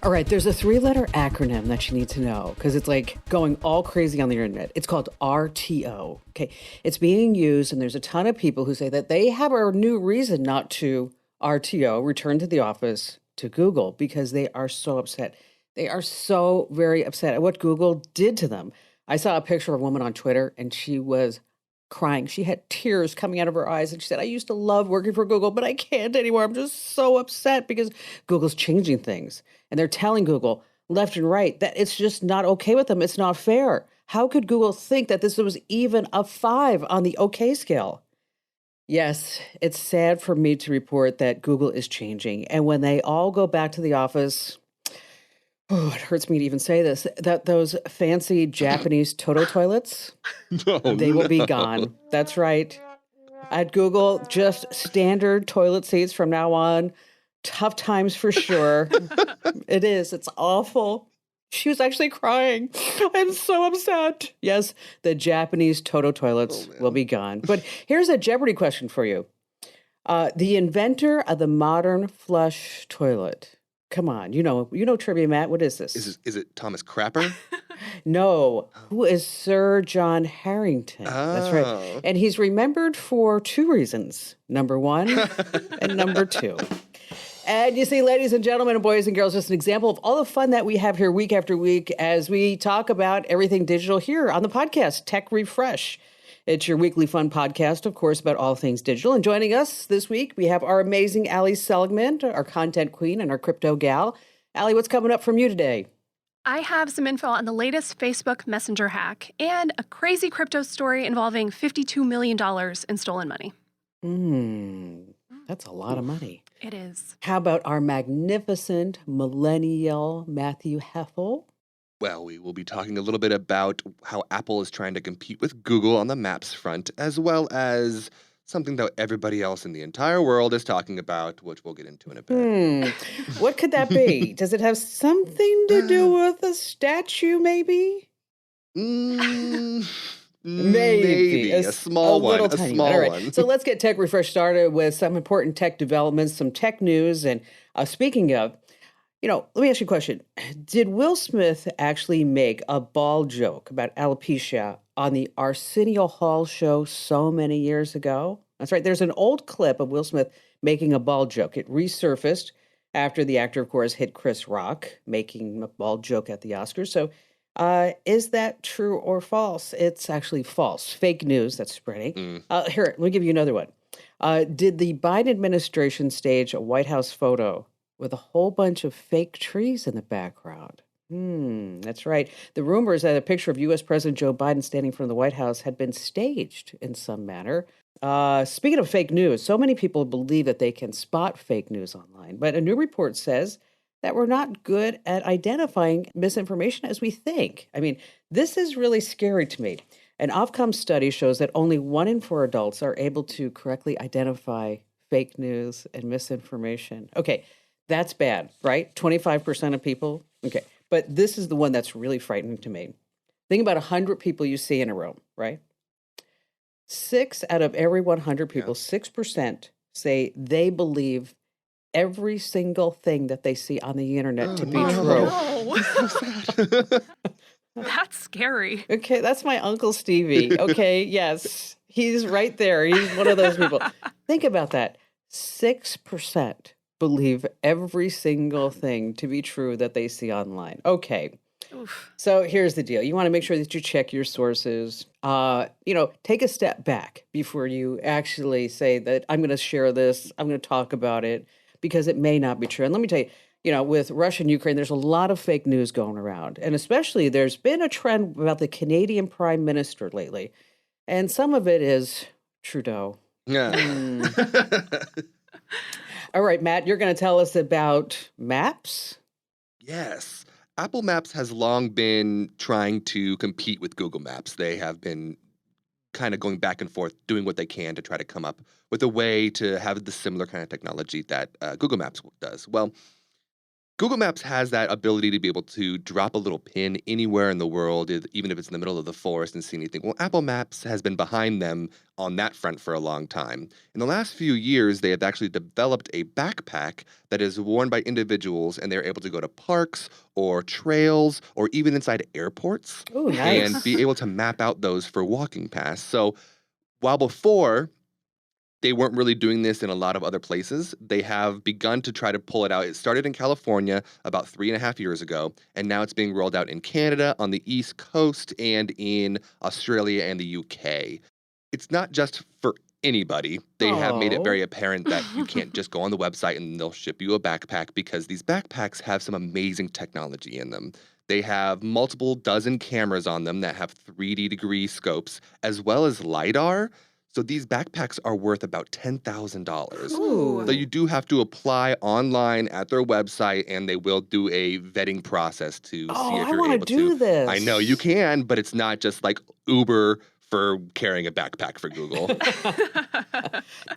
All right, there's a 3-letter acronym that you need to know because it's like going all crazy on the internet. It's called RTO. Okay, it's being used, and there's a ton of people who say that they have a new reason not to RTO, return to the office, to Google because they are so upset. They are so very upset at what Google did to them. I saw a picture of a woman on Twitter, and she was crying. She had tears coming out of her eyes, and she said, I used to love working for Google, but I can't anymore. I'm just so upset because Google's changing things. And they're telling Google left and right that it's just not okay with them. It's not fair. How could Google think that this was even a 5 on the okay scale? Yes, it's sad for me to report that Google is changing. And when they all go back to the office, oh, it hurts me to even say this, that those fancy Japanese Toto toilets, they will be gone. That's right. At Google, just standard toilet seats from now on. Tough times for sure. It is. It's awful. She was actually crying. I'm so upset. Yes, the Japanese Toto toilets will be gone. But here's a Jeopardy question for you. The inventor of the modern flush toilet. Come on, you know trivia, Matt. What is this? Is it Thomas Crapper? No. Who is Sir John Harrington? That's right. And he's remembered for 2 reasons. Number 1 and number 2. And you see, ladies and gentlemen and boys and girls, just an example of all the fun that we have here week after week as we talk about everything digital here on the podcast, Tech Refresh. It's your weekly fun podcast, of course, about all things digital. And joining us this week, we have our amazing Allie Seligman, our content queen and our crypto gal. Allie, what's coming up from you today? I have some info on the latest Facebook Messenger hack and a crazy crypto story involving $52 million in stolen money. That's a lot of money. It is. How about our magnificent millennial Matthew Heffel? Well, we will be talking a little bit about how Apple is trying to compete with Google on the Maps front, as well as something that everybody else in the entire world is talking about, which we'll get into in a bit. What could that be? Does it have something to do with a statue, maybe? Maybe. A small one. A small one. So let's get Tech Refresh started with some important tech developments, some tech news. And speaking of, let me ask you a question. Did Will Smith actually make a bald joke about alopecia on the Arsenio Hall Show so many years ago? That's right. There's an old clip of Will Smith making a bald joke. It resurfaced after the actor, of course, hit Chris Rock making a bald joke at the Oscars. So is that true or false? It's actually false. Fake news that's spreading. Here, let me give you another one. Did the Biden administration stage a White House photo with a whole bunch of fake trees in the background? That's right. The rumor is that a picture of U.S. President Joe Biden standing in front of the White House had been staged in some manner. Speaking of fake news, so many people believe that they can spot fake news online, but a new report says that we're not good at identifying misinformation as we think. I mean, this is really scary to me. An Ofcom study shows that only 1 in 4 adults are able to correctly identify fake news and misinformation. Okay, that's bad, right? 25% of people. Okay, but this is the one that's really frightening to me. Think about 100 people you see in a room, right? 6 out of every 100 people, 6% say they believe every single thing that they see on the internet to be true. No. That's scary. Okay, that's my Uncle Stevie. Okay, yes, he's right there. He's one of those people. Think about that. 6% believe every single thing to be true that they see online. Okay. Oof. So here's the deal. You want to make sure that you check your sources. Take a step back before you actually say that I'm going to share this, I'm going to talk about it, because it may not be true. And let me tell you, with Russia and Ukraine, there's a lot of fake news going around. And especially there's been a trend about the Canadian Prime Minister lately. And some of it is Trudeau. Yeah. All right, Matt, you're going to tell us about Maps? Yes. Apple Maps has long been trying to compete with Google Maps. They have been kind of going back and forth, doing what they can to try to come up with a way to have the similar kind of technology that Google Maps does. Well, Google Maps has that ability to be able to drop a little pin anywhere in the world, even if it's in the middle of the forest and see anything. Well, Apple Maps has been behind them on that front for a long time. In the last few years, they have actually developed a backpack that is worn by individuals, and they're able to go to parks or trails or even inside airports Oh, and nice. be able to map out those for walking past. So while before they weren't really doing this in a lot of other places, they have begun to try to pull it out. It started in California about 3.5 years ago, and now it's being rolled out in Canada, on the East Coast, and in Australia and the UK. It's not just for anybody. They have made it Oh. very apparent that you can't just go on the website and they'll ship you a backpack, because these backpacks have some amazing technology in them. They have multiple dozen cameras on them that have 3D degree scopes, as well as LiDAR. So these backpacks are worth about $10,000. Ooh. So you do have to apply online at their website, and they will do a vetting process to see Oh, if I you're want to able to. do this. I know you can, but it's not just like Uber for carrying a backpack for Google.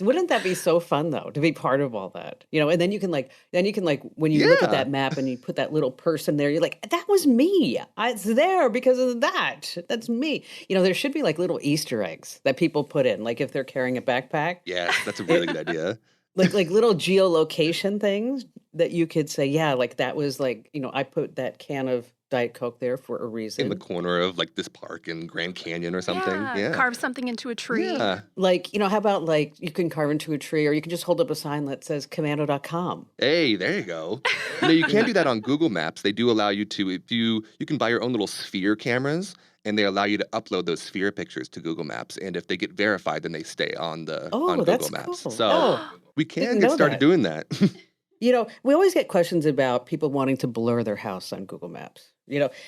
Wouldn't that be so fun though, to be part of all that? And then you can when you look at Yeah. that map and you put that little person there, you're like, that was me. It's there because of that. That's me. There should be like little Easter eggs that people put in, like if they're carrying a backpack, Yes, that's a really good idea. like little geolocation things that you could say, yeah, like that was like, I put that can of Diet Coke there for a In the reason. corner of like this park in Grand Canyon or something. Yeah, Yeah. carve something into a tree. Yeah. Like, how about like you can carve into a tree or you can just hold up a sign that says Komando.com. Hey, there you go. You can do that on Google Maps. They do allow you to, if you can buy your own little sphere cameras, and they allow you to upload those sphere pictures to Google Maps. And if they get verified, then they stay on Oh, Google that's Maps. cool. So Oh, we didn't can get know started that. doing that. We always get questions about people wanting to blur their house on Google Maps.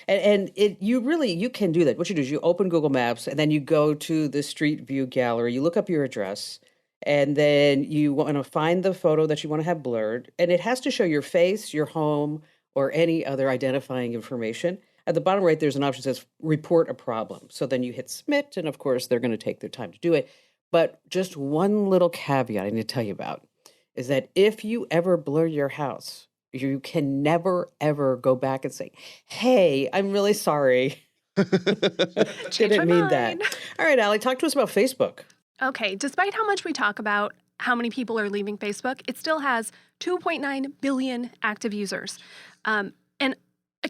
And you can do that. What you do is you open Google Maps and then you go to the Street View gallery, you look up your address, and then you want to find the photo that you want to have blurred, and it has to show your face, your home, or any other identifying information. At the bottom right, there's an option that says report a problem. So then you hit submit, and of course, they're going to take their time to do it. But just one little caveat I need to tell you about is that if you ever blur your house, you can never, ever go back and say, hey, I'm really sorry. Change my Didn't mean that. mind. All right, Allie, talk to us about Facebook. Okay, despite how much we talk about how many people are leaving Facebook, it still has 2.9 billion active users. And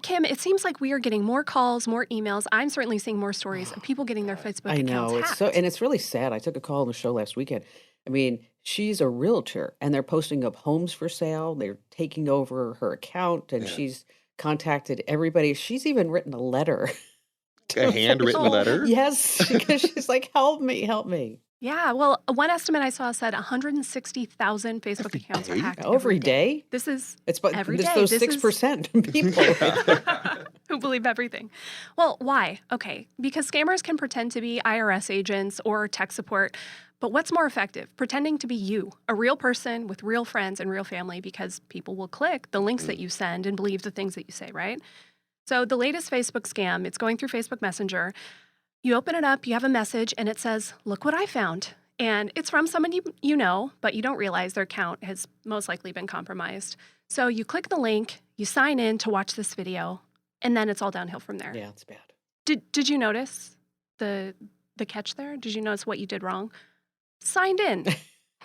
Kim, it seems like we are getting more calls, more emails. I'm certainly seeing more stories of people getting their Facebook I accounts know. hacked. And it's really sad. I took a call on the show last weekend. I mean, she's a realtor and they're posting up homes for sale. They're taking over her account and Yeah. she's contacted everybody. She's even written a letter. A handwritten Oh. letter? Yes, because she's like, help me, help me. Yeah, well, one estimate I saw said 160,000 Facebook Every accounts are day? hacked Every day? This is Every day. those This is- 6% people. who believe everything. Well, why? Okay, because scammers can pretend to be IRS agents or tech support. But what's more effective? Pretending to be you, a real person with real friends and real family, because people will click the links that you send and believe the things that you say, right? So the latest Facebook scam, it's going through Facebook Messenger. You open it up, you have a message, and it says, look what I found. And it's from someone you know, but you don't realize their account has most likely been compromised. So you click the link, you sign in to watch this video, and then it's all downhill from there. Yeah, it's bad. Did you notice the catch there? Did you notice what you did wrong? Signed in.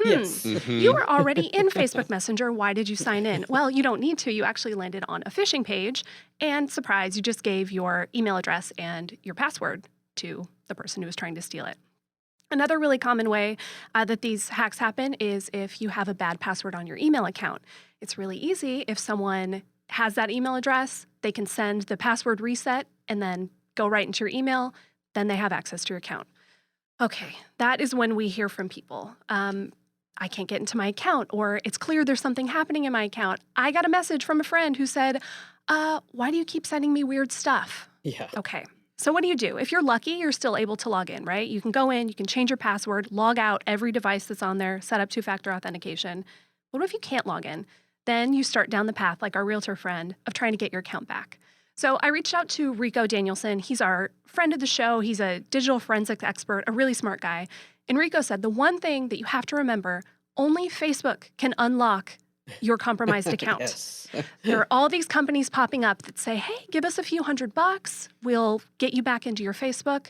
Yes. Mhm. You were already in Facebook Messenger. Why did you sign in? Well, you don't need to. You actually landed on a phishing page. And surprise, you just gave your email address and your password to the person who was trying to steal it. Another really common way that these hacks happen is if you have a bad password on your email account. It's really easy. If someone has that email address, they can send the password reset and then go right into your email. Then they have access to your account. Okay, that is when we hear from people. I can't get into my account, or it's clear there's something happening in my account. I got a message from a friend who said, why do you keep sending me weird stuff? Yeah. Okay, so what do? If you're lucky, you're still able to log in, right? You can go in, you can change your password, log out every device that's on there, set up two-factor authentication. What if you can't log in? Then you start down the path, like our realtor friend, of trying to get your account back. So I reached out to Rico Danielson. He's our friend of the show. He's a digital forensics expert, a really smart guy. And Rico said the one thing that you have to remember, only Facebook can unlock your compromised account. Yes. There are all these companies popping up that say, hey, give us a few $100. We'll get you back into your Facebook.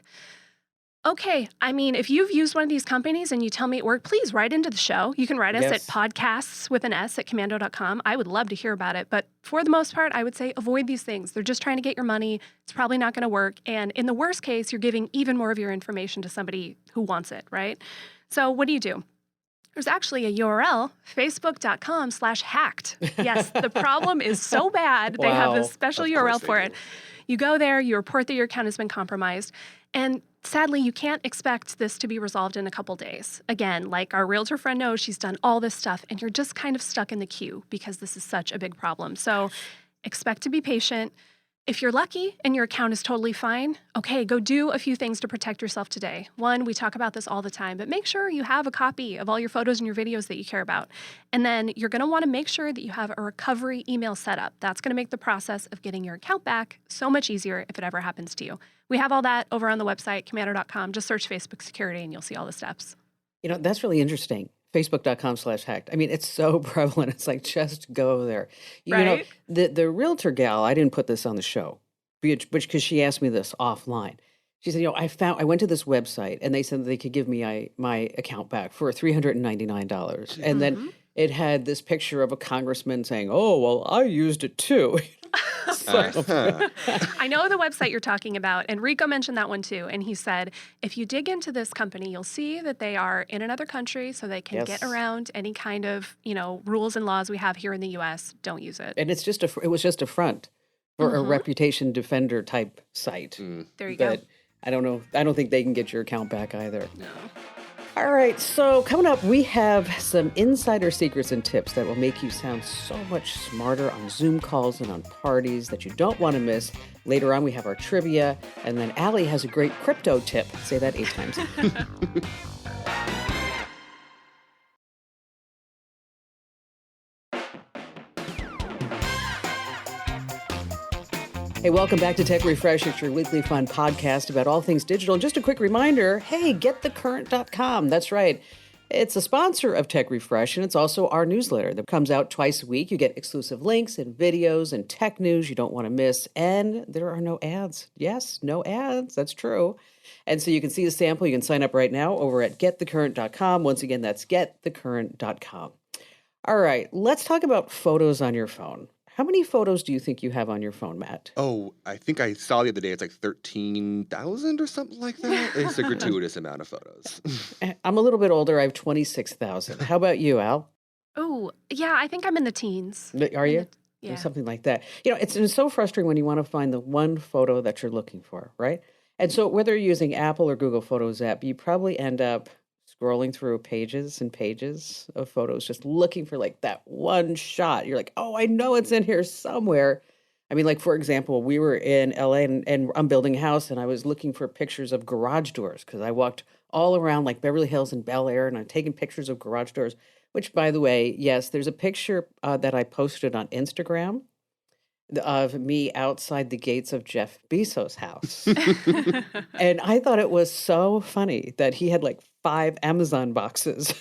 Okay, I mean, if you've used one of these companies and you tell me it worked, please write into the show. You can write us at podcasts with an S at komando.com. I would love to hear about it. But for the most part, I would say avoid these things. They're just trying to get your money. It's probably not going to work. And in the worst case, you're giving even more of your information to somebody who wants it, right? So what do? There's actually a URL, facebook.com/hacked. Yes, the problem is so bad. They have a special URL for it. You go there, you report that your account has been compromised. And sadly, you can't expect this to be resolved in a couple days. Again, like our realtor friend knows, she's done all this stuff, and you're just kind of stuck in the queue because this is such a big problem. So expect to be patient. If you're lucky and your account is totally fine, okay, go do a few things to protect yourself today. One, we talk about this all the time, but make sure you have a copy of all your photos and your videos that you care about. And then you're going to want to make sure that you have a recovery email set up. That's going to make the process of getting your account back so much easier if it ever happens to you. We have all that over on the website, komando.com. Just search Facebook security and you'll see all the steps. That's really interesting. Facebook.com/hacked. I mean, it's so prevalent. It's like, just go there. Right? The realtor gal, I didn't put this on the show, because she asked me this offline. She said, I went to this website and they said they could give me my account back for $399. And then it had this picture of a congressman saying, oh, well, I used it too. I know the website you're talking about, and Rico mentioned that one too. And he said, if you dig into this company, you'll see that they are in another country, so they can get around any kind of, rules and laws we have here in the U.S. Don't use it. And it was just a front for a reputation defender type site. There you go. I don't know. I don't think they can get your account back either. No. All right, so coming up, we have some insider secrets and tips that will make you sound so much smarter on Zoom calls and on parties that you don't want to miss. Later on, we have our trivia, and then Allie has a great crypto tip. Say that 8 times. Hey, welcome back to Tech Refresh. It's your weekly fun podcast about all things digital. And just a quick reminder, hey, getthecurrent.com. That's right. It's a sponsor of Tech Refresh, and it's also our newsletter that comes out twice a week. You get exclusive links and videos and tech news you don't want to miss, and there are no ads. Yes, no ads. That's true. And so you can see the sample. You can sign up right now over at getthecurrent.com. Once again, that's getthecurrent.com. All right, let's talk about photos on your phone. How many photos do you think you have on your phone, Matt? Oh, I think I saw the other day it's like 13,000 or something like that. It's a gratuitous amount of photos. I'm a little bit older. I have 26,000. How about you, Al? Oh, yeah, I think I'm in the teens. Are you? Yeah. Something like that. It's so frustrating when you want to find the one photo that you're looking for, right? And so whether you're using Apple or Google Photos app, you probably end up scrolling through pages and pages of photos, just looking for like that one shot. You're like, oh, I know it's in here somewhere. I mean, like, for example, we were in LA and I'm building a house and I was looking for pictures of garage doors because I walked all around like Beverly Hills and Bel Air and I'm taking pictures of garage doors, which, by the way, yes, there's a picture that I posted on Instagram of me outside the gates of Jeff Bezos' house. And I thought it was so funny that he had like 5 Amazon boxes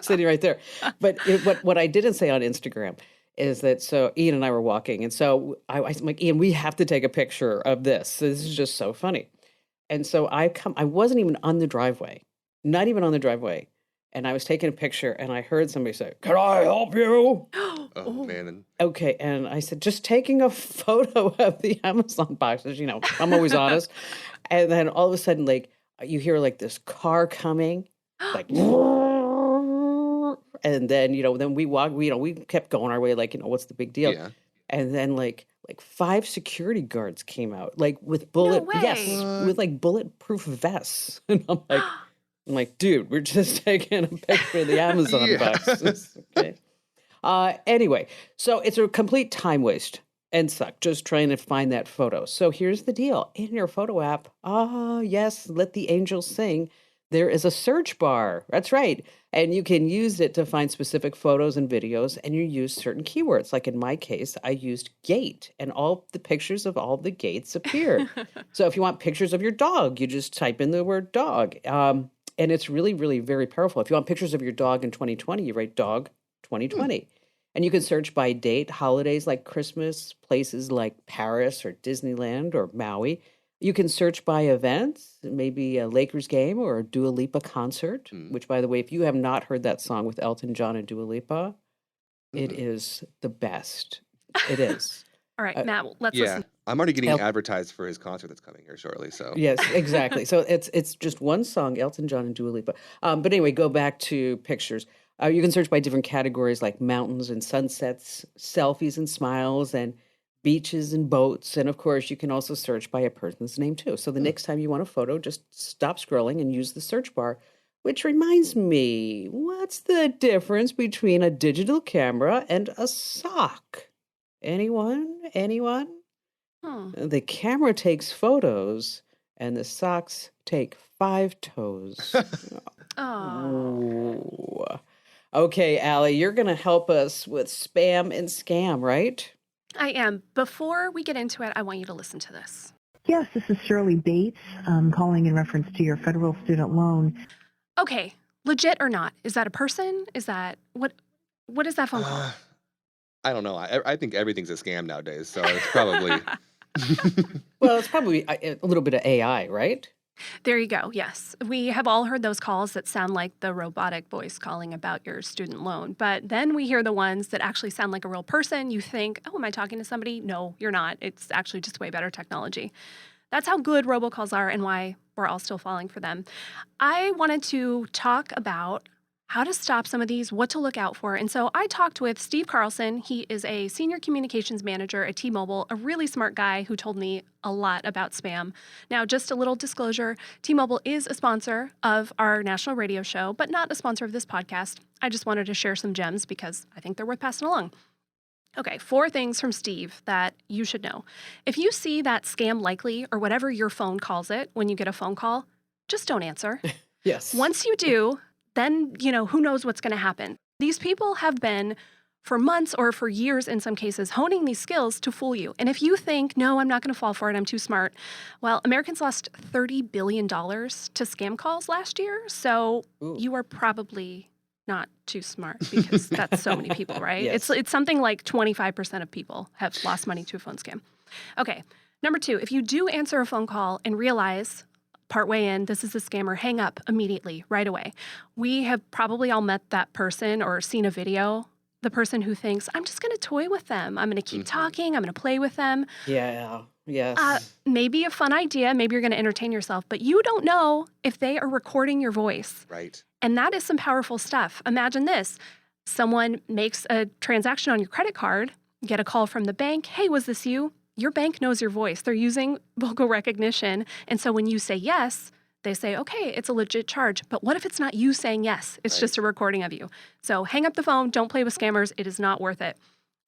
sitting right there. But what I didn't say on Instagram is that, so Ian and I were walking, and so I'm like, Ian, we have to take a picture of this. This is just so funny. And so I wasn't even on the driveway, not even on the driveway. And I was taking a picture and I heard somebody say, "Can I help you?" Oh, man. Okay. And I said, just taking a photo of the Amazon boxes. I'm always honest. And then all of a sudden, like, you hear like this car coming, like, and then, then we walk, we kept going our way, like, what's the big deal? Yeah. And then like 5 security guards came out, like with with like bulletproof vests. And I'm like, dude, we're just taking a picture of the Amazon boxes. Okay. Anyway, so it's a complete time waste and suck just trying to find that photo. So here's the deal. In your photo app, yes, let the angels sing. There is a search bar. That's right. And you can use it to find specific photos and videos, and you use certain keywords. Like in my case, I used gate, and all the pictures of all the gates appeared. So if you want pictures of your dog, you just type in the word dog. And it's really, really very powerful. If you want pictures of your dog in 2020, you write dog Hmm. 2020. And you can search by date, holidays like Christmas, places like Paris or Disneyland or Maui. You can search by events, maybe a Lakers game or a Dua Lipa concert, Hmm. which, by the way, if you have not heard that song with Elton John and Dua Lipa, it Mm-mm. is the best. It is. All right, Uh, Matt, let's Yeah, listen. I'm already getting El- advertised for his concert that's coming here shortly. So yes, exactly. So it's just one song, Elton John and Dua Lipa. But anyway, go back to pictures. You can search by different categories like mountains and sunsets, selfies and smiles, and beaches and boats. And of course, you can also search by a person's name too. So the Hmm. next time you want a photo, just stop scrolling and use the search bar. Which reminds me, what's the difference between a digital camera and a sock? Anyone? Anyone? Hmm. The camera takes photos and the socks take 5 toes. Oh, Ooh. Okay, Allie, you're going to help us with spam and scam, right? I am. Before we get into it, I want you to listen to this. Yes, this is Shirley Bates, calling in reference to your federal student loan. Okay, legit or not? Is that a person? Is that what? What is that phone call? I don't know. I think everything's a scam nowadays. So it's probably. Well, it's probably a little bit of AI, right? There you go. Yes. We have all heard those calls that sound like the robotic voice calling about your student loan. But then we hear the ones that actually sound like a real person. You think, oh, am I talking to somebody? No, you're not. It's actually just way better technology. That's how good robocalls are and why we're all still falling for them. I wanted to talk about how to stop some of these, what to look out for. And so I talked with Steve Carlson. He is a senior communications manager at T-Mobile, a really smart guy who told me a lot about spam. Now, just a little disclosure, T-Mobile is a sponsor of our national radio show, but not a sponsor of this podcast. I just wanted to share some gems because I think they're worth passing along. Okay, 4 things from Steve that you should know. If you see that scam likely or whatever your phone calls it when you get a phone call, just don't answer. Yes. Once you do, then, who knows what's going to happen. These people have been, for months or for years in some cases, honing these skills to fool you. And if you think, no, I'm not going to fall for it, I'm too smart. Well, Americans lost $30 billion to scam calls last year. So Ooh. you are probably not too smart because that's so many people, right? Yes. It's something like 25% of people have lost money to a phone scam. Okay, number 2, if you do answer a phone call and realize partway in, this is a scammer, hang up immediately, right away. We have probably all met that person or seen a video, the person who thinks, I'm just going to toy with them. I'm going to keep talking. I'm going to play with them. Yeah. Yes. Maybe a fun idea. Maybe you're going to entertain yourself, but you don't know if they are recording your voice. Right. And that is some powerful stuff. Imagine this. Someone makes a transaction on your credit card, get a call from the bank. Hey, was this you? Your bank knows your voice. They're using vocal recognition. And so when you say yes, they say, okay, it's a legit charge. But what if it's not you saying yes? It's just a recording of you. So hang up the phone. Don't play with scammers. It is not worth it.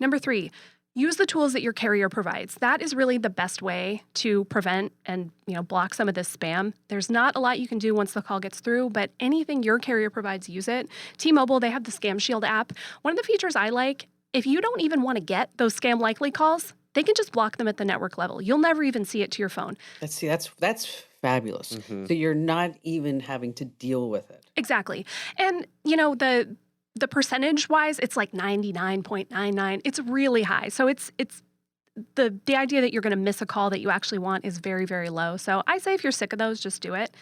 Number 3, use the tools that your carrier provides. That is really the best way to prevent and block some of this spam. There's not a lot you can do once the call gets through, but anything your carrier provides, use it. T-Mobile, they have the Scam Shield app. One of the features I like, if you don't even want to get those scam likely calls, they can just block them at the network level. You'll never even see it to your phone. That's fabulous. Mm-hmm. So you're not even having to deal with it. Exactly. And, the percentage-wise, it's like 99.99. It's really high. So it's the idea that you're going to miss a call that you actually want is very, very low. So I say if you're sick of those, just do it.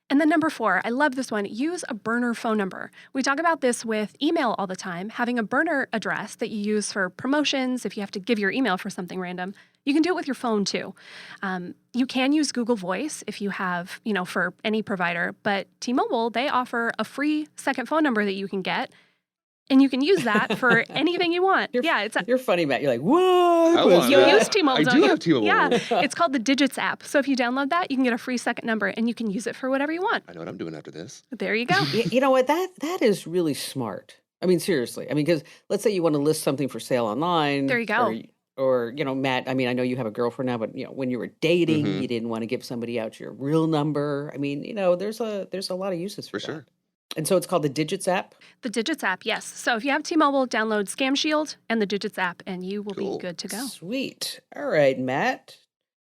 And then number 4, I love this one. Use a burner phone number. We talk about this with email all the time. Having a burner address that you use for promotions, if you have to give your email for something random, you can do it with your phone too. You can use Google Voice if you have, for any provider. But T-Mobile, they offer a free second phone number that you can get. And you can use that for anything you want. You're funny, Matt. You're like, what? I was want You that?" use T-Mobile, I don't do you? have T-Mobile. Yeah, it's called the Digits app. So if you download that, you can get a free second number, and you can use it for whatever you want. I know what I'm doing after this. There you go. You know what? That is really smart. I mean, seriously. I mean, because let's say you want to list something for sale online. There you go. Or Matt, I mean, I know you have a girlfriend now, but when you were dating, Mhm. you didn't want to give somebody out your real number. I mean, there's a lot of uses for For sure. that. And so it's called the Digits app. The Digits app, yes. So if you have T-Mobile, download Scam Shield and the Digits app, and you will Cool. be good to go. Sweet. All right, Matt.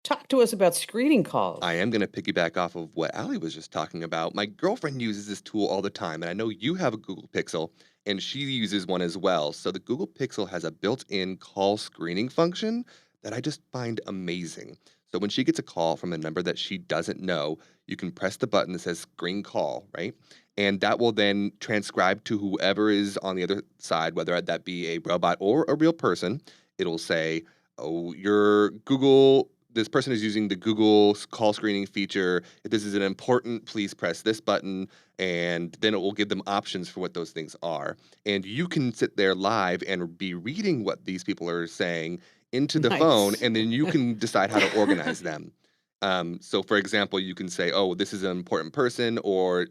Talk to us about screening calls. I am going to piggyback off of what Allie was just talking about. My girlfriend uses this tool all the time, and I know you have a Google Pixel, and she uses one as well. So the Google Pixel has a built-in call screening function that I just find amazing. So when she gets a call from a number that she doesn't know, you can press the button that says screen call, right? And that will then transcribe to whoever is on the other side, whether that be a robot or a real person. It'll say, oh, this person is using the Google call screening feature. If this is an important, please press this button, and then it will give them options for what those things are. And you can sit there live and be reading what these people are saying into the phone, Nice. and then you can decide how to organize them. So for example, you can say, oh, this is an important person, or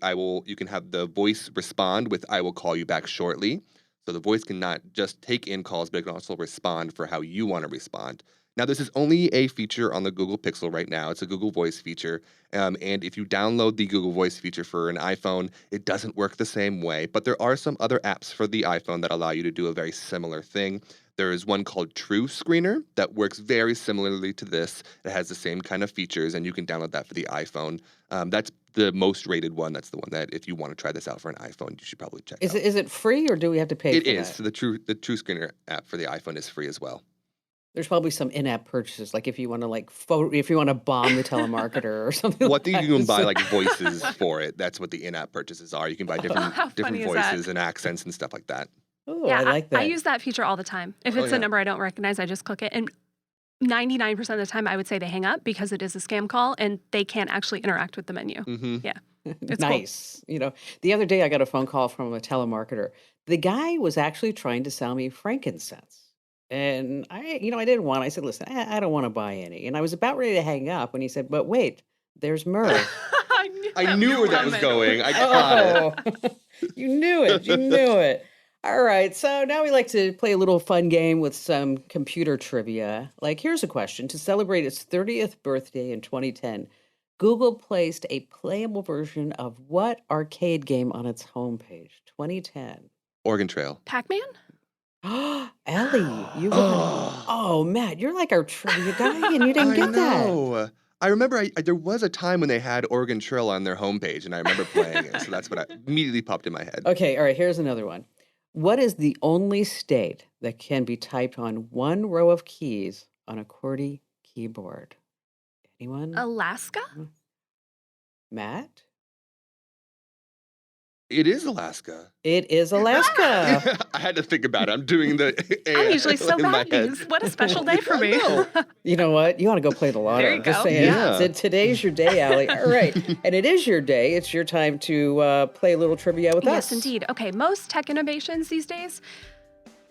you can have the voice respond with, I will call you back shortly. So the voice can not just take in calls, but it can also respond for how you want to respond. Now, this is only a feature on the Google Pixel right now. It's a Google Voice feature. And if you download the Google Voice feature for an iPhone, it doesn't work the same way. But there are some other apps for the iPhone that allow you to do a very similar thing. There is one called True Screener that works very similarly to this. It has the same kind of features, and you can download that for the iPhone. That's the most rated one. That's the one that if you want to try this out for an iPhone, you should probably check out. Is it free or do we have to pay It for is. that? So the True Screener app for the iPhone is free as well. There's probably some in-app purchases, like if you want to if you want to bomb the telemarketer or something What like you can buy that. like voices for it. That's what the in-app purchases are. You can buy different How different funny is that? voices and accents and stuff like that. Oh, Yeah, I like I that. use that feature all the time. If Oh, it's yeah. a number I don't recognize, I just click it. And 99% of the time, I would say they hang up because it is a scam call and they can't actually interact with the menu. Mm-hmm. Yeah, it's cool. Nice. The other day I got a phone call from a telemarketer. The guy was actually trying to sell me frankincense. And I didn't want, I said, listen, I don't want to buy any. And I was about ready to hang up when he said, but wait, there's myrrh. I knew where that was going. I caught it. Oh, you knew it. You knew it. All right. So now we like to play a little fun game with some computer trivia. Like, here's a question. To celebrate its 30th birthday in 2010, Google placed a playable version of what arcade game on its homepage? 2010. Oregon Trail. Pac-Man? Ellie, you got it. Oh, Matt, you're like our trivia guy, and you didn't I get that. know. I remember there was a time when they had Oregon Trail on their homepage, and I remember playing it. So that's what immediately popped in my head. Okay, all right, here's another one. What is the only state that can be typed on one row of keys on a QWERTY keyboard? Anyone? Alaska? Matt? It is Alaska. It is Alaska. I had to think about it. I'm doing the I'm usually so in my bad head. news. What a special day for me. You know what? You ought to go play the lotto. There you Just go. saying. Yeah. Today's your day, Allie. All right. And it is your day. It's your time to play a little trivia with us. Yes, indeed. Okay, most tech innovations these days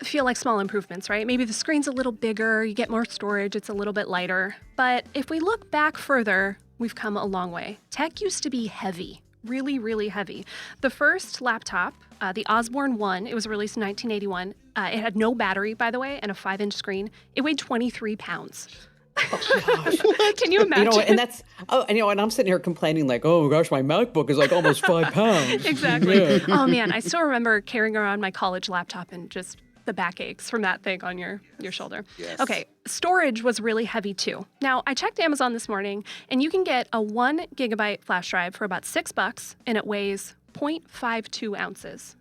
feel like small improvements, right? Maybe the screen's a little bigger, you get more storage, it's a little bit lighter. But if we look back further, we've come a long way. Tech used to be heavy. Really, really heavy. The first laptop, the Osborne 1, it was released in 1981. It had no battery, by the way, and a 5-inch screen. It weighed 23 pounds. Can you imagine? You know, and that's and I'm sitting here complaining like, oh gosh, my MacBook is like almost 5 pounds. Exactly. Yeah. Oh man, I still remember carrying around my college laptop and just the backaches from that thing on your shoulder. Yes. Okay, storage was really heavy too. Now, I checked Amazon this morning and you can get a 1 gigabyte flash drive for about $6 and it weighs 0.52 ounces.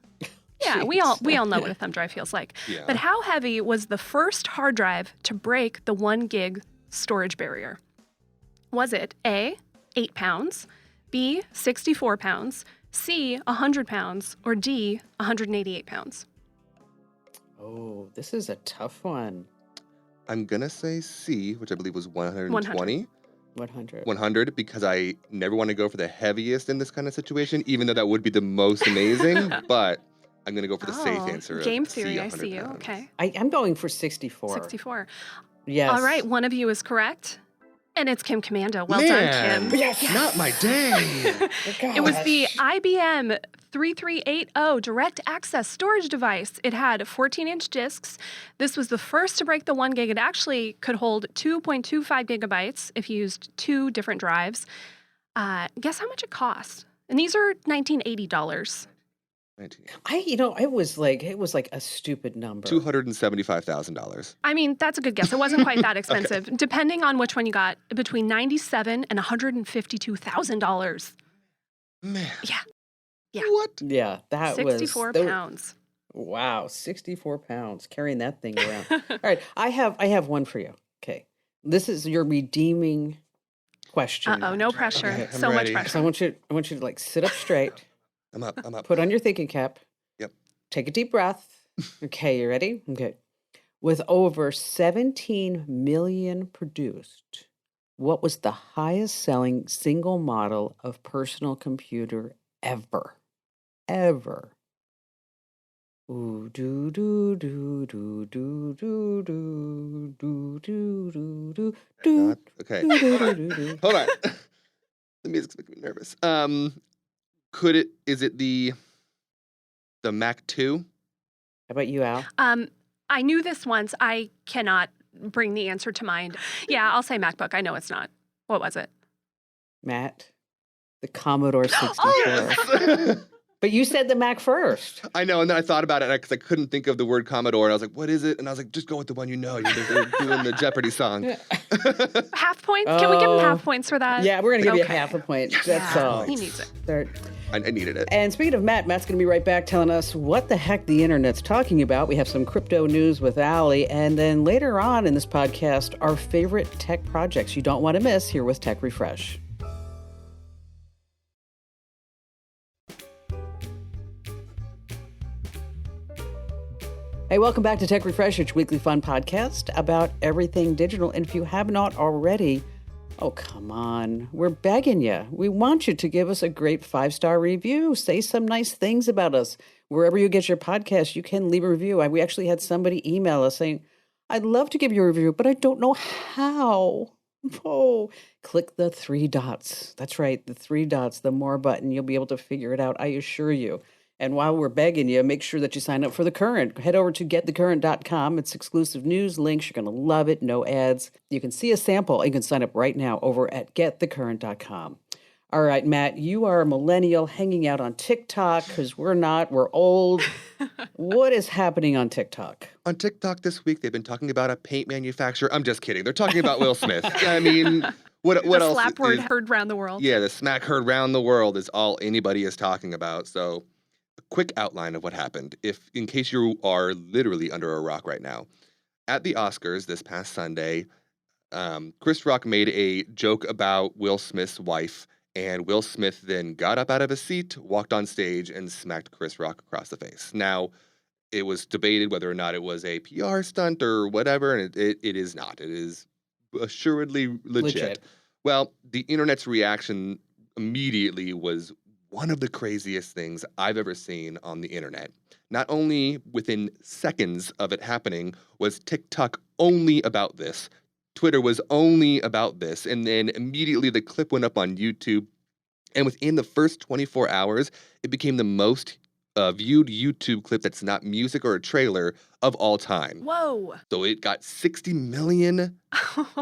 Yeah, we all know what a thumb drive feels like. Yeah. But how heavy was the first hard drive to break the 1 gig storage barrier? Was it A, 8 pounds, B, 64 pounds, C, 100 pounds, or D, 188 pounds? Oh, this is a tough one. I'm going to say C, which I believe was 120. 100. 100 because I never want to go for the heaviest in this kind of situation, even though that would be the most amazing. But I'm going to go for the safe answer. of Game C, theory, I 100 see you. pounds. Okay. I'm going for 64. 64. Yes. All right, one of you is correct. And it's Kim Komando. Well Man, done, Kim. Yes. not my day. It was the IBM 3380 direct access storage device. It had 14-inch discs. This was the first to break the 1 gig. It actually could hold 2.25 gigabytes if you used 2 different drives. Guess how much it cost? And these are $1980. It was like a stupid number. $275,000. I mean, that's a good guess. It wasn't quite that expensive. Depending on which one you got, between $97,000 and $152,000. Man. Yeah. Yeah. What? Yeah, that 64 pounds. Wow, 64 pounds carrying that thing around. All right, I have one for you. Okay, this is your redeeming question. Uh-oh, no pressure. Okay, I'm So much ready. So pressure. I want you to like sit up straight, I'm up. put on your thinking cap. Yep. Take a deep breath. Okay, you ready? Okay. With over 17 million produced, what was the highest selling single model of personal computer ever? Ever. Ooh, do do do do do do do do do do do Not, okay. do. Hold on. The music's making me nervous. Is it the Mac 2? How about you, Al? I knew this once. I cannot bring the answer to mind. Yeah, I'll say MacBook. I know it's not. What was it? Matt? The Commodore 64. Yes. But you said the Mac first. I know, and then I thought about it because I couldn't think of the word Commodore, and I was like, what is it? And I was like, just go with the one you know. You're doing the Jeopardy song. Half points? Can we give him half points for that? Yeah, we're going to give you Okay. half a point. Yes. That's Yeah, all. he needs it. There. I needed it. And speaking of Matt's going to be right back telling us what the heck the internet's talking about. We have some crypto news with Allie. And then later on in this podcast, our favorite tech projects you don't want to miss here with Tech Refresh. Hey, welcome back to Tech Refresh, your weekly fun podcast about everything digital. And if you have not already, oh, come on. We're begging you. We want you to give us a great 5-star review. Say some nice things about us. Wherever you get your podcast, you can leave a review. We actually had somebody email us saying, I'd love to give you a review, but I don't know how. Oh, click the 3 dots. That's right, the 3 dots, the more button. You'll be able to figure it out, I assure you. And while we're begging you, make sure that you sign up for The Current. Head over to getthecurrent.com. It's exclusive news links. You're going to love it. No ads. You can see a sample. You can sign up right now over at getthecurrent.com. All right, Matt, you are a millennial hanging out on TikTok because we're not. We're old. What is happening on TikTok? On TikTok this week, they've been talking about a paint manufacturer. I'm just kidding. They're talking about Will Smith. I mean, what The else? slap word heard round the world. Yeah, the smack heard round the world is all anybody is talking about. So, a quick outline of what happened, in case you are literally under a rock right now. At the Oscars this past Sunday, Chris Rock made a joke about Will Smith's wife, and Will Smith then got up out of his seat, walked on stage, and smacked Chris Rock across the face. Now, it was debated whether or not it was a PR stunt or whatever, and it is not. It is assuredly legit. Well, the internet's reaction immediately was one of the craziest things I've ever seen on the internet. Not only within seconds of it happening was TikTok only about this, Twitter was only about this, and then immediately the clip went up on YouTube, and within the first 24 hours, it became the most viewed YouTube clip that's not music or a trailer of all time. Whoa. So it got 60 million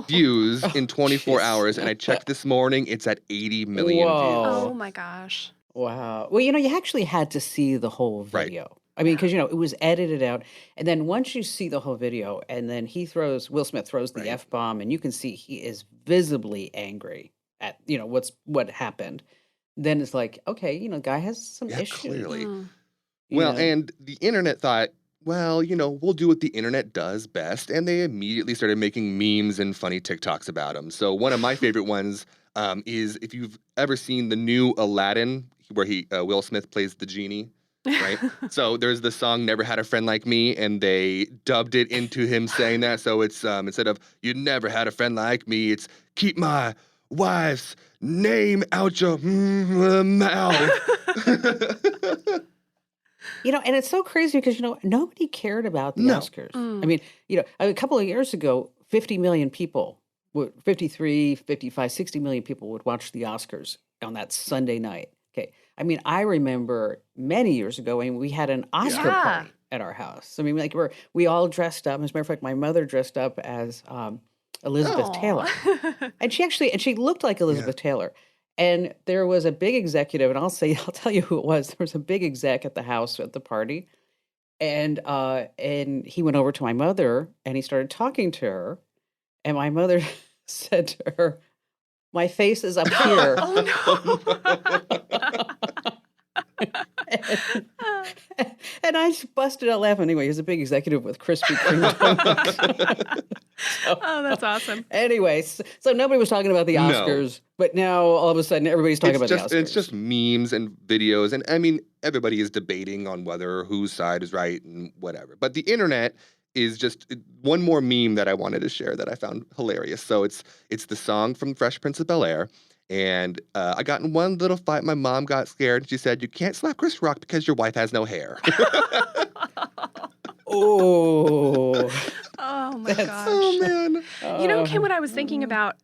views in 24 jeez. hours, and I checked this morning, it's at 80 million Whoa. views. Oh my gosh. Wow. Well, you actually had to see the whole Right. video. I mean, because, it was edited out. And then once you see the whole video, and then Will Smith throws the Right. F-bomb, and you can see he is visibly angry at, what happened. Then it's like, okay, guy has some Yeah, issues. clearly. Mm. Well, know? and the internet thought, well, we'll do what the internet does best. And they immediately started making memes and funny TikToks about him. So one of my favorite ones is if you've ever seen the new Aladdin, where Will Smith plays the genie, right? So there's the song Never Had a Friend Like Me, and they dubbed it into him saying that. So it's instead of you never had a friend like me, it's keep my wife's name out your mouth. And it's so crazy because, nobody cared about the No. Oscars. Mm. I mean, a couple of years ago, 50 million people, 53, 55, 60 million people would watch the Oscars on that Sunday night. Okay. I mean, I remember many years ago when we had an Oscar Yeah. party at our house. I mean, like we all dressed up. As a matter of fact, my mother dressed up as Elizabeth Taylor. Aw. And she looked like Elizabeth Taylor. And there was a big executive, and I'll tell you who it was. There was a big exec at the house at the party, and he went over to my mother and he started talking to her, and my mother said to her, "My face is up here." Oh and, no. and I just busted out laughing. Anyway, he was a big executive with Krispy Kreme donuts. Oh, that's awesome. Anyway, so nobody was talking about the No. Oscars, but now all of a sudden everybody's talking about the Oscars. It's just memes and videos, and I mean everybody is debating on whether whose side is right and whatever. But the internet is just one more meme that I wanted to share that I found hilarious. So it's the song from Fresh Prince of Bel-Air. And I got in one little fight. My mom got scared. She said, "You can't slap Chris Rock because your wife has no hair." Oh, Oh my gosh. Oh, man. You know, Kim, what I was thinking about,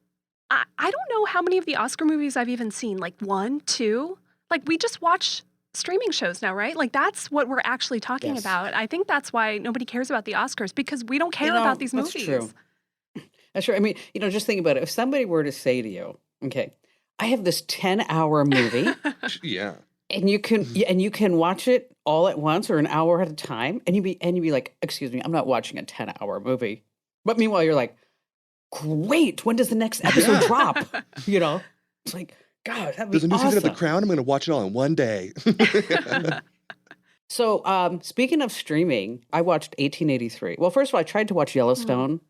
I don't know how many of the Oscar movies I've even seen. Like 1, 2? Like we just watch streaming shows now, right? Like that's what we're actually talking Yes. about. I think that's why nobody cares about the Oscars, because we don't care about these that's movies. true. That's true. I mean, just think about it. If somebody were to say to you, "Okay, I have this 10-hour movie," Yeah. and you can watch it all at once or an hour at a time, and you'd be like, "Excuse me, I'm not watching a 10-hour movie." But meanwhile, you're like, "Great, when does the next episode drop?" It's like, God, that'd be There's a new season of The awesome. Crown. I'm going to watch it all in one day. So, speaking of streaming, I watched 1883. Well, first of all, I tried to watch Yellowstone,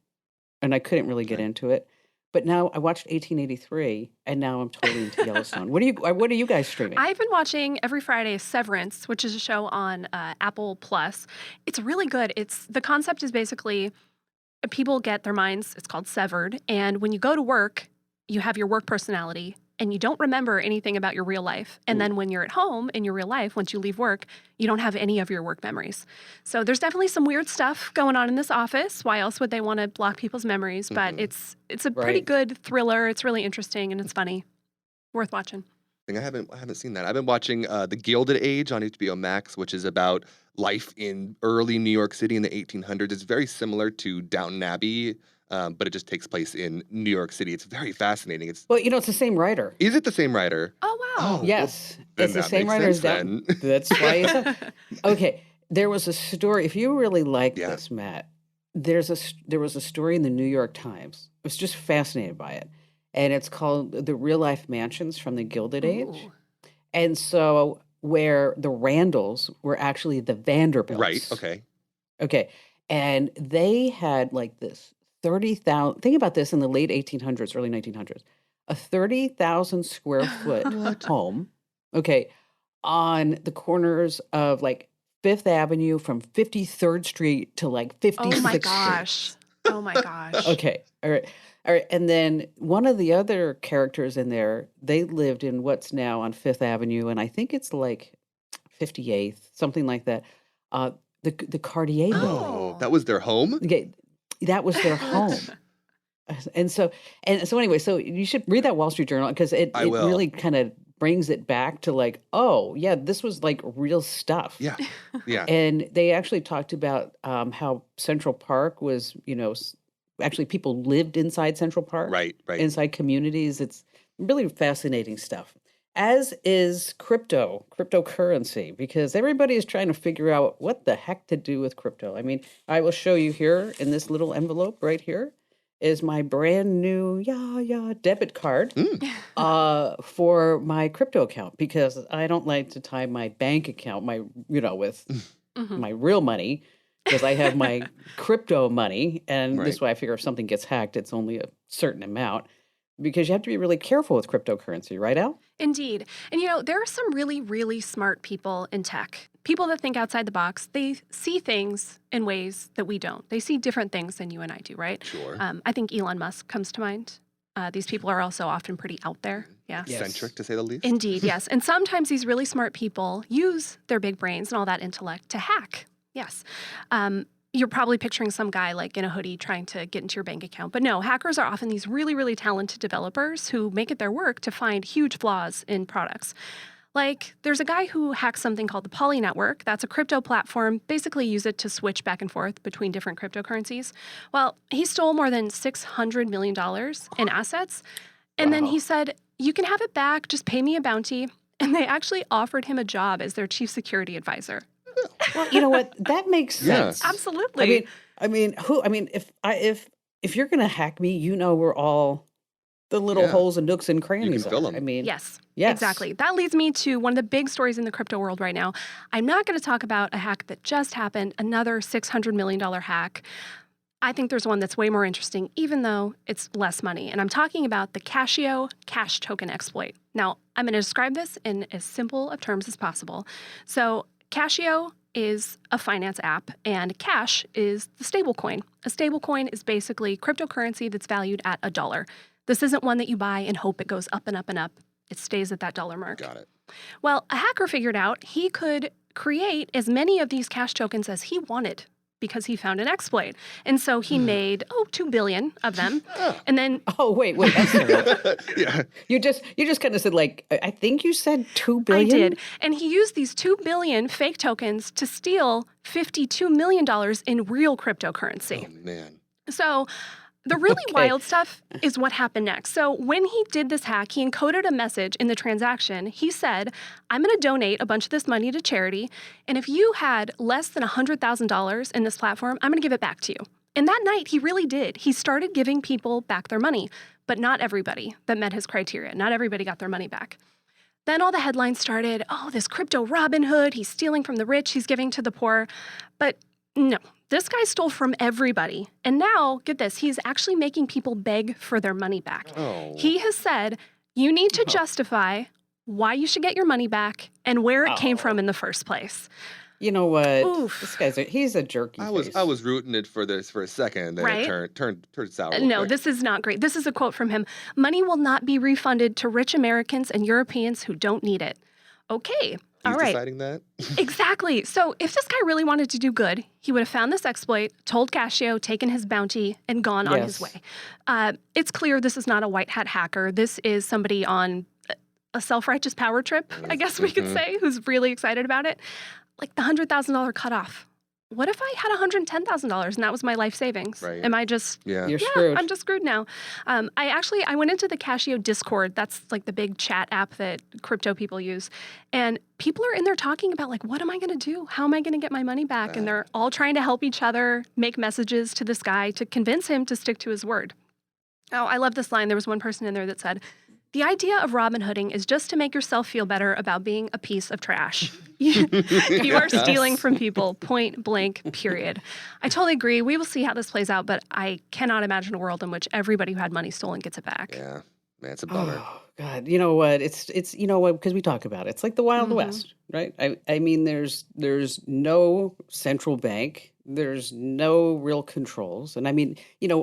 and I couldn't really get Okay. into it. But now I watched 1883, and now I'm totally into Yellowstone. What are you guys streaming? I've been watching every Friday Severance, which is a show on Apple Plus. It's really good. The concept is basically people get their minds, it's called severed, and when you go to work, you have your work personality and you don't remember anything about your real life. And then when you're at home in your real life, once you leave work, you don't have any of your work memories. So there's definitely some weird stuff going on in this office. Why else would they want to block people's memories? But it's a pretty Right. good thriller. It's really interesting and it's funny. Worth watching. I haven't seen that. I've been watching The Gilded Age on HBO Max, which is about life in early New York City in the 1800s. It's very similar to Downton Abbey, but it just takes place in New York City. It's very fascinating. Well, it's the same writer. Is it the same writer? Oh, wow. Oh, Yes, then it's the that same makes writer as sense Downton. then. That's why. Okay, there was a story. If you really like Yeah. this, Matt, there was a story in the New York Times. I was just fascinated by it, and it's called "The Real Life Mansions from the Gilded Age." Ooh. And so, where the Randalls were actually the Vanderbilts. Right, okay. Okay, and they had like this 30,000. Think about this in the late 1800s, early 1900s, a 30,000 square foot home. Okay, on the corners of like Fifth Avenue from 53rd Street to like 56th Oh my Street. gosh. Oh my gosh. Okay, all right. All right, and then one of the other characters in there, they lived in what's now on Fifth Avenue, and I think it's like 58th, something like that. The Cartier building. Oh, that was their home? Okay, that was their home. And so anyway, so you should read that Wall Street Journal because it I will. really kind of brings it back to like, oh yeah, this was like real stuff. Yeah, yeah. And they actually talked about how Central Park was, actually people lived inside Central Park, Right. inside communities. It's really fascinating stuff. As is cryptocurrency, because everybody is trying to figure out what the heck to do with crypto. I mean, I will show you here in this little envelope right here is my brand new debit card for my crypto account, because I don't like to tie my bank account with my real money, because I have my crypto money, and this Right. way I figure if something gets hacked, it's only a certain amount, because you have to be really careful with cryptocurrency, right, Al? Indeed. And there are some really, really smart people in tech. People that think outside the box. They see things in ways that we don't. They see different things than you and I do, right? Sure. I think Elon Musk comes to mind. These people are also often pretty out there. Yeah. Yes. Eccentric, to say the least. Indeed, yes. And sometimes these really smart people use their big brains and all that intellect to hack. Yes. You're probably picturing some guy like in a hoodie trying to get into your bank account. But no, hackers are often these really, really talented developers who make it their work to find huge flaws in products. Like, there's a guy who hacks something called the Poly Network. That's a crypto platform. Basically, use it to switch back and forth between different cryptocurrencies. Well, he stole more than $600 million in assets. And then he said, you can have it back. Just pay me a bounty. And they actually offered him a job as their chief security advisor. Well, you know what? That makes Yeah. sense. Absolutely. If you're going to hack me, you know where all the little Yeah. holes and nooks and crannies fill are. 'em. I mean, Yes, yes. exactly. That leads me to one of the big stories in the crypto world right now. I'm not going to talk about a hack that just happened, another $600 million hack. I think there's one that's way more interesting, even though it's less money. And I'm talking about the Casio cash token exploit. Now, I'm going to describe this in as simple of terms as possible. So, Casio is a finance app, and Cash is the stablecoin. A stablecoin is basically cryptocurrency that's valued at $1. This isn't one that you buy and hope it goes up and up and up. It stays at that dollar mark. Got it. Well, a hacker figured out he could create as many of these cash tokens as he wanted because he found an exploit. And so he made, 2 billion of them. And then Oh, wait. I'm sorry. Yeah. You just kind of said, like, I think you said 2 I billion? did. And he used these 2 billion fake tokens to steal $52 million in real cryptocurrency. Oh, man. So the really Okay. wild stuff is what happened next. So when he did this hack, he encoded a message in the transaction. He said, I'm going to donate a bunch of this money to charity. And if you had less than $100,000 in this platform, I'm going to give it back to you. And that night, he really did. He started giving people back their money, but not everybody that met his criteria. Not everybody got their money back. Then all the headlines started, this crypto Robin Hood, he's stealing from the rich, he's giving to the poor. But no, this guy stole from everybody. And now, get this, he's actually making people beg for their money back. Oh. He has said, you need to justify why you should get your money back and where it came from in the first place. You know what? Oof. This guy's he's a jerky I was face. rooting it for this for a second, and then Right? it turned sour. real No, quick. this is not great. This is a quote from him. Money will not be refunded to rich Americans and Europeans who don't need it. Okay. All He's right. deciding that. Exactly. So if this guy really wanted to do good, he would have found this exploit, told Casio, taken his bounty, and gone on his Yes. way. It's clear this is not a white hat hacker. This is somebody on a self-righteous power trip, I guess we could say, who's really excited about it. Like the $100,000 cutoff. What if I had $110,000 and that was my life savings? Right. Am I just Yeah. You're screwed. I'm just screwed now. I went into the Casio Discord. That's like the big chat app that crypto people use. And people are in there talking about like, what am I going to do? How am I going to get my money back? And they're all trying to help each other make messages to this guy to convince him to stick to his word. Oh, I love this line. There was one person in there that said, the idea of Robin Hooding is just to make yourself feel better about being a piece of trash. You are stealing from people, point blank, period. I totally agree. We will see how this plays out, but I cannot imagine a world in which everybody who had money stolen gets it back. Yeah. Man, it's a bummer. Oh God, you know what? It's you know what? Because we talk about it. It's like the Wild West, right? I mean, there's no central bank. There's no real controls, and I mean,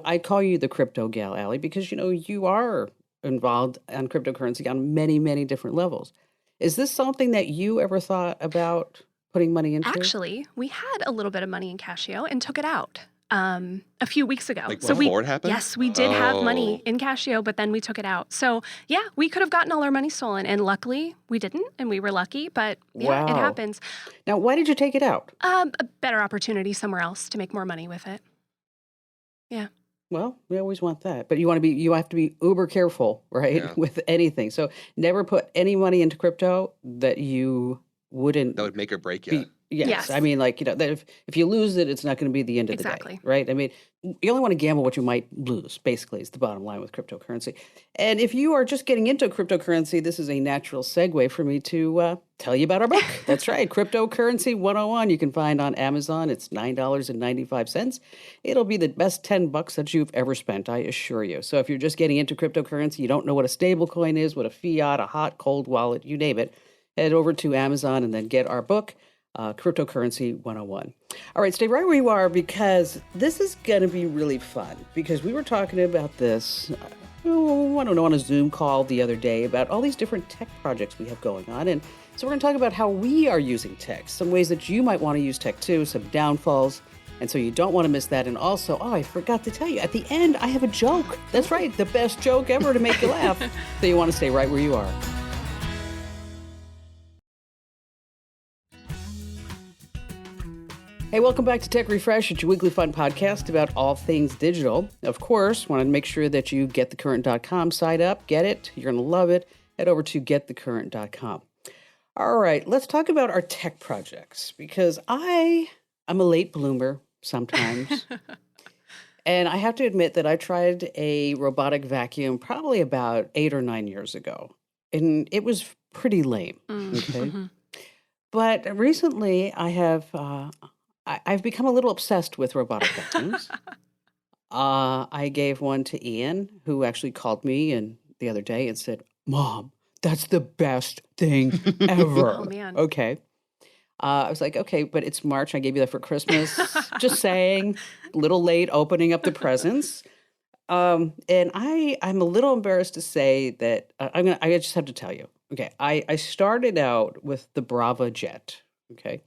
I call you the crypto gal, Allie, because you are involved on cryptocurrency on many, many different levels. Is this something that you ever thought about putting money into? Actually, we had a little bit of money in Casio and took it out a few weeks ago. Like so before it happened? Yes, we did have money Oh. in Casio, but then we took it out. So yeah, we could have gotten all our money stolen, and luckily we didn't, and we were lucky. But yeah, it Wow. happens. Now, why did you take it out? A better opportunity somewhere else to make more money with it. Yeah. Well, we always want that, but you have to be uber careful, right? Yeah. With anything. So never put any money into crypto that you wouldn't That would make or break you. be. Yes. Yes. I mean, like, that if you lose it, it's not going to be the end of the Exactly. day, right? I mean, you only want to gamble what you might lose, basically, is the bottom line with cryptocurrency. And if you are just getting into cryptocurrency, this is a natural segue for me to tell you about our book. That's right, Cryptocurrency 101. You can find on Amazon. It's $9.95. It'll be the best $10 that you've ever spent, I assure you. So if you're just getting into cryptocurrency, you don't know what a stable coin is, what a fiat, a hot, cold wallet, you name it, head over to Amazon and then get our book. Cryptocurrency 101. All right, stay right where you are because this is going to be really fun because we were talking about this, I don't know, on a Zoom call the other day about all these different tech projects we have going on. And so we're going to talk about how we are using tech, some ways that you might want to use tech too, some downfalls. And so you don't want to miss that. And also, I forgot to tell you, at the end, I have a joke. That's right, the best joke ever to make you laugh. So you want to stay right where you are. Hey, welcome back to Tech Refresh. It's your weekly fun podcast about all things digital. Of course, want to make sure that you get thecurrent.com site up. Get it. You're going to love it. Head over to getthecurrent.com. All right, let's talk about our tech projects because I'm a late bloomer sometimes. And I have to admit that I tried a robotic vacuum probably about 8 or 9 years ago. And it was pretty lame. Okay. But recently I've become a little obsessed with robotic vacuums. I gave one to Ian, who actually called me the other day and said, "Mom, that's the best thing ever." Oh, man. Okay. I was like, okay, but it's March. I gave you that for Christmas. Just saying, a little late opening up the presents. And I'm a little embarrassed to say that I just have to tell you. Okay, I started out with the Brava Jet. Okay.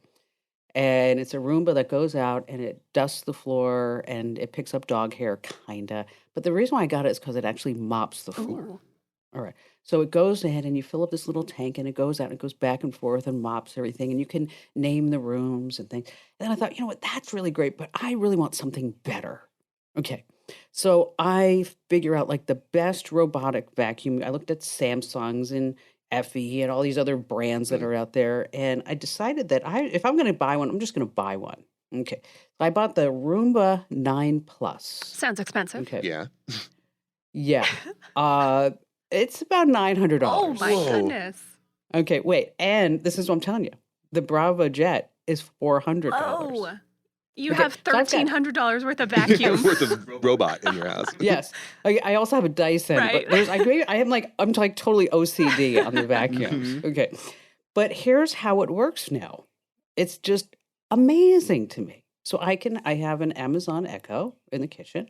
And it's a Roomba that goes out and it dusts the floor and it picks up dog hair, kinda. But the reason why I got it is because it actually mops the floor. Ooh. All right. So it goes in and you fill up this little tank and it goes out and it goes back and forth and mops everything. And you can name the rooms and things. And then I thought, you know what, that's really great, but I really want something better. Okay. So I figure out like the best robotic vacuum. I looked at Samsung's and Effie and all these other brands that Mm. are out there. And I decided that if I'm going to buy one, I'm just going to buy one. Okay. So I bought the Roomba 9 Plus. Sounds expensive. Okay. Yeah. Yeah. It's about $900. Oh, my Whoa. goodness. Okay, wait. And this is what I'm telling you. The Bravo Jet is $400. Oh, you Okay, have so I've got- $1,300 worth of vacuum. Worth of robot in your house. Yes. I also have a Dyson, Right. but I'm like totally OCD on the vacuums. Okay. But here's how it works now. It's just amazing to me. So I have an Amazon Echo in the kitchen.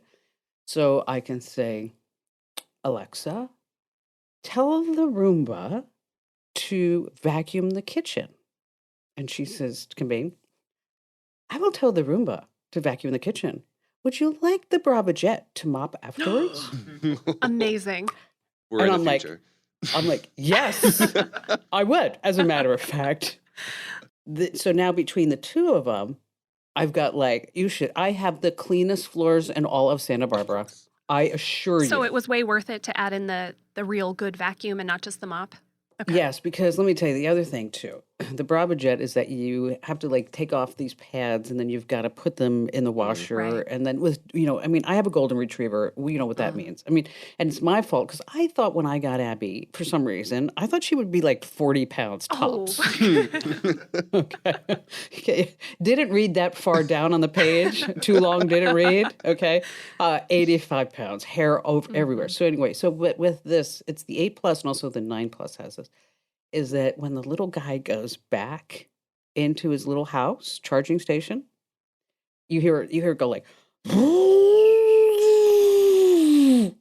So I can say, "Alexa, tell the Roomba to vacuum the kitchen." And she says, "Convene, I will tell the Roomba to vacuum the kitchen. Would you like the Brava Jet to mop afterwards?" Amazing. We're And in I'm the like- future. I'm like, "Yes, I would," as a matter of fact. So now between the two of them, I've got I have the cleanest floors in all of Santa Barbara. I assure you. So it was way worth it to add in the real good vacuum and not just the mop? Okay. Yes, because let me tell you the other thing too. The Brava Jet is that you have to take off these pads and then you've got to put them in the washer. Right. And then I have a golden retriever. You know what that means. And it's my fault because I thought when I got Abby, for some reason, I thought she would be like 40 pounds Oh. tops. Okay. Didn't read that far down on the page. Too long, didn't read. Okay. 85 pounds, hair everywhere. So anyway, with this, it's the 8 Plus and also the 9 Plus has this, is that when the little guy goes back into his little house charging station, you hear it go like,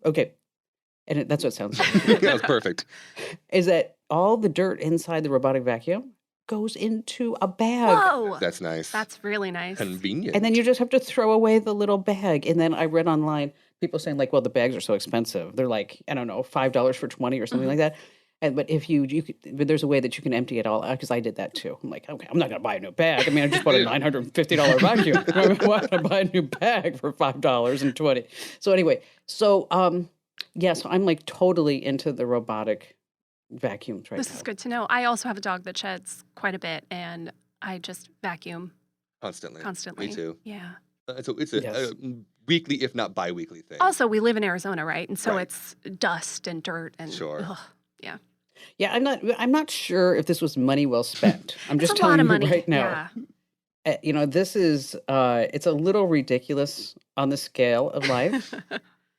okay. And that's what it sounds like. That was perfect. Is that all the dirt inside the robotic vacuum goes into a bag. Whoa. That's nice. That's really nice. Convenient. And then you just have to throw away the little bag. And then I read online people saying well, the bags are so expensive. They're like, I don't know, $5 for 20 or something like that. But if but there's a way that you can empty it all out because I did that too. I'm like, okay, I'm not going to buy a new bag. I just bought a $950 vacuum. Why would I buy a new bag for $5.20? So anyway, so I'm totally into the robotic vacuums right This now. is good to know. I also have a dog that sheds quite a bit, and I just vacuum Constantly. constantly. Me too. Yeah. So it's a Yes. weekly, if not bi-weekly thing. Also, we live in Arizona, right? And so Right. it's dust and dirt and Sure. ugh, yeah. Yeah, I'm not sure if this was money well spent. I'm It's just a lot telling of you money. right now. Yeah. This is it's a little ridiculous on the scale of life.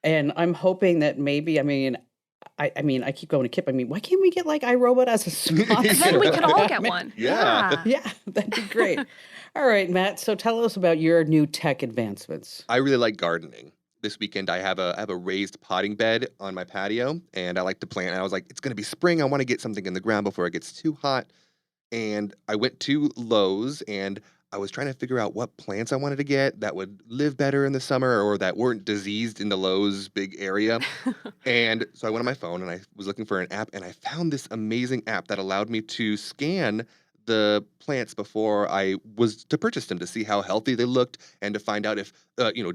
And I'm hoping that maybe, I keep going to Kip. Why can't we get iRobot as a sponsor? Then we could all get one. Yeah. Yeah, that'd be great. All right, Matt. So tell us about your new tech advancements. I really like gardening. This weekend, I have a raised potting bed on my patio, and I like to plant. And I was like, it's going to be spring. I want to get something in the ground before it gets too hot. And I went to Lowe's, and I was trying to figure out what plants I wanted to get that would live better in the summer or that weren't diseased in the Lowe's big area. And so I went on my phone, and I was looking for an app, and I found this amazing app that allowed me to scan the plants before I was to purchase them to see how healthy they looked and to find out if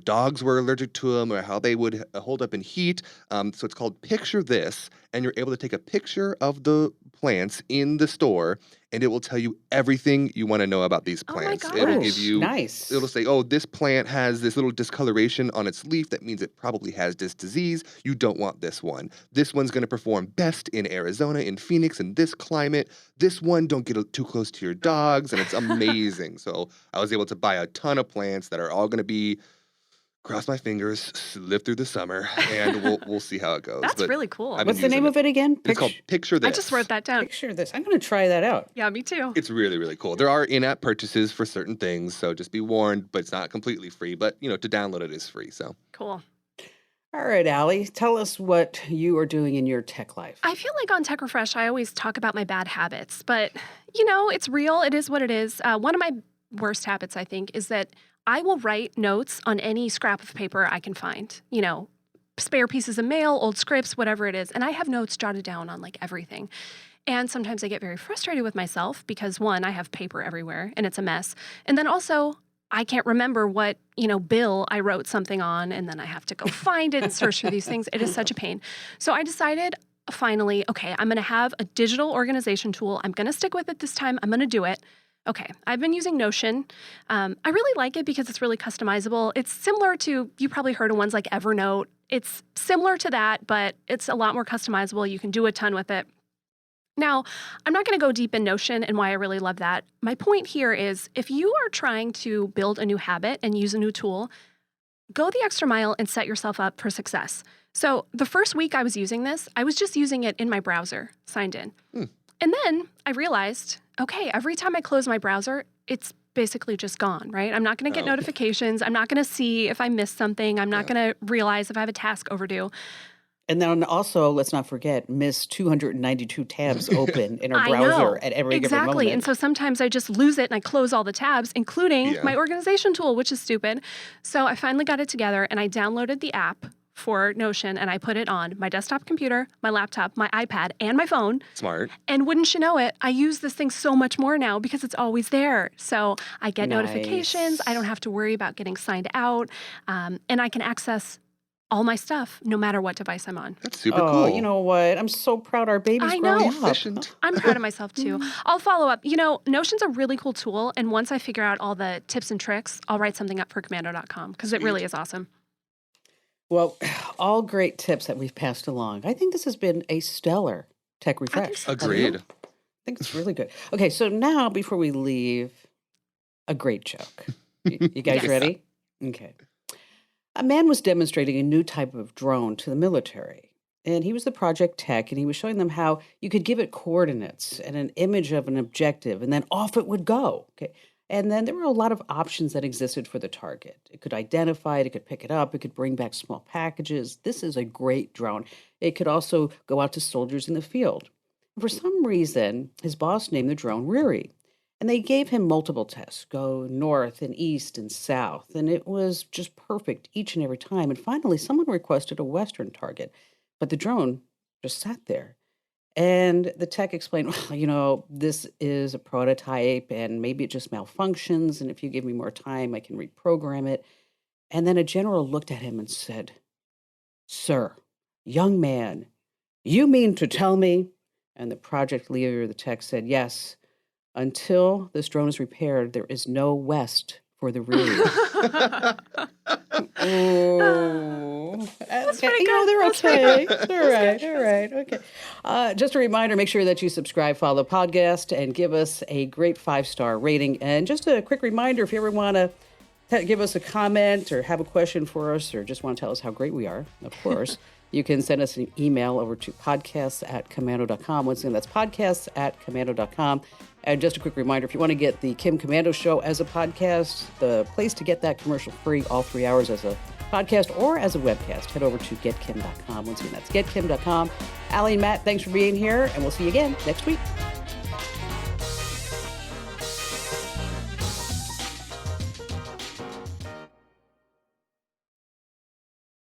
dogs were allergic to them or how they would hold up in heat. So it's called Picture This, and you're able to take a picture of the plants in the store, and it will tell you everything you want to know about these Oh my plants. It'll give gosh. you Nice. It'll say, oh, this plant has this little discoloration on its leaf. That means it probably has this disease. You don't want this one. This one's going to perform best in Arizona, in Phoenix, in this climate. This one, don't get too close to your dogs. And it's amazing. So I was able to buy a ton of plants that are all going to be, cross my fingers, live through the summer, and we'll see how it goes. That's But really cool. I've been What's the name using of it again? It's called Picture This. I just wrote that down. Picture This. I'm going to try that out. Yeah, me too. It's really, really cool. There are in-app purchases for certain things, so just be warned, but it's not completely free. But, to download it is free, so. Cool. All right, Allie, tell us what you are doing in your tech life. I feel like on Tech Refresh, I always talk about my bad habits, but, it's real. It is what it is. One of my worst habits, I think, is that I will write notes on any scrap of paper I can find, spare pieces of mail, old scripts, whatever it is. And I have notes jotted down on like everything. And sometimes I get very frustrated with myself because one, I have paper everywhere and it's a mess. And then also I can't remember what, bill I wrote something on, and then I have to go find it and search for these things. It is such a pain. So I decided finally, okay, I'm going to have a digital organization tool. I'm going to stick with it this time. I'm going to do it. Okay, I've been using Notion. I really like it because it's really customizable. It's similar to, you probably heard of ones like Evernote. It's similar to that, but it's a lot more customizable. You can do a ton with it. Now, I'm not going to go deep in Notion and why I really love that. My point here is if you are trying to build a new habit and use a new tool, go the extra mile and set yourself up for success. So the first week I was using this, I was just using it in my browser, signed in. And then I realized, okay, every time I close my browser, it's basically just gone, right? I'm not going to get notifications. I'm not going to see if I missed something. I'm not going to realize if I have a task overdue. And then also, let's not forget, miss 292 tabs open in our I browser know. at every given Exactly. moment. And so sometimes I just lose it and I close all the tabs, including my organization tool, which is stupid. So I finally got it together and I downloaded the app for Notion and I put it on my desktop computer, my laptop, my iPad, and my phone. Smart. And wouldn't you know it, I use this thing so much more now because it's always there. So I get notifications. I don't have to worry about getting signed out. And I can access all my stuff no matter what device I'm on. That's super Oh, cool. you know what? I'm so proud our baby's I growing know. up. Efficient. I'm proud of myself too. I'll follow up. Notion's a really cool tool. And once I figure out all the tips and tricks, I'll write something up for Komando.com because it really is awesome. Well, all great tips that we've passed along. I think this has been a stellar tech refresh. so. Agreed. I think it's really good. Okay, so now before we leave, a great joke. You guys Yes. ready? Okay. A man was demonstrating a new type of drone to the military, and he was the project tech, and he was showing them how you could give it coordinates and an image of an objective, and then off it would go. Okay. And then there were a lot of options that existed for the target. It could identify it, it could pick it up, it could bring back small packages. This is a great drone. It could also go out to soldiers in the field. For some reason, his boss named the drone Riri. And they gave him multiple tests, go north and east and south. And it was just perfect each and every time. And finally, someone requested a Western target, but the drone just sat there. And the tech explained, well, this is a prototype and maybe it just malfunctions. And if you give me more time, I can reprogram it. And then a general looked at him and said, "Sir, young man, you mean to tell me?" And the project leader, the tech said, "Yes, until this drone is repaired, there is no West for the Riri." Oh, That's okay. pretty You know, good. they're That's pretty okay. good. All right. Okay. Just a reminder, make sure that you subscribe, follow the podcast, and give us a great 5-star rating. And just a quick reminder, if you ever want to give us a comment or have a question for us or just want to tell us how great we are, of course, you can send us an email over to podcasts@komando.com. Once again, that's podcasts@komando.com. And just a quick reminder, if you want to get the Kim Komando Show as a podcast, the place to get that commercial-free all 3 hours as a podcast or as a webcast, head over to getkim.com. Once again, that's getkim.com. Allie and Matt, thanks for being here, and we'll see you again next week.